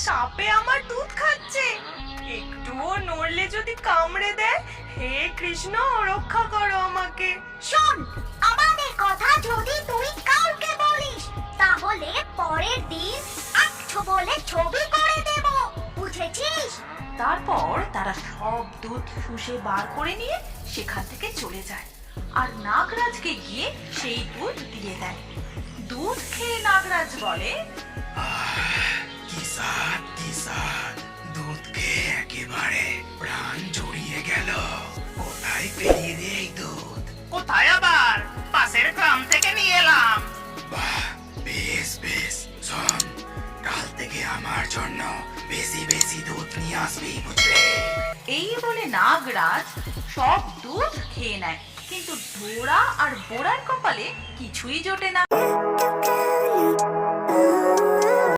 চাপে আমার দুধ খাচ্ছে। একটুও নড়লে যদি কামড়ে দেয়, হে কৃষ্ণ রক্ষা করো আমাকে। শোন, আমাদের কথা যদি তুই কাউকে বলিস তাহলে পরের দিন আচ্ছা বলে ছবি করে দেব, বুঝেছিস? তারপর তারা সব দুধ শুষে বার করে নিয়ে সেখান থেকে চলে যায় আর নাগরাজকে গিয়ে সেই দুধ দিয়ে দেয়। দুধ খেয়ে নাগরাজ বলে, কি স্বাদ, দুধ খেয়ে একেবারে প্রাণ জড়িয়ে গেল। কোথায় পেরিয়ে রে এই দুধ? কোথায় আবার? পাশের গ্রাম থেকে নিয়ে এলাম। বাহ, বেশ বেশ। শোন, কাল থেকে আমার জন্য বেশি বেশি দুধ নিয়ে আসবি, বুঝলি? এই বলে নাগরাজ সব দুধ খেয়ে নেয়, কিন্তু ডোরা আর বোড়ার কপালে কিছুই জোটে না।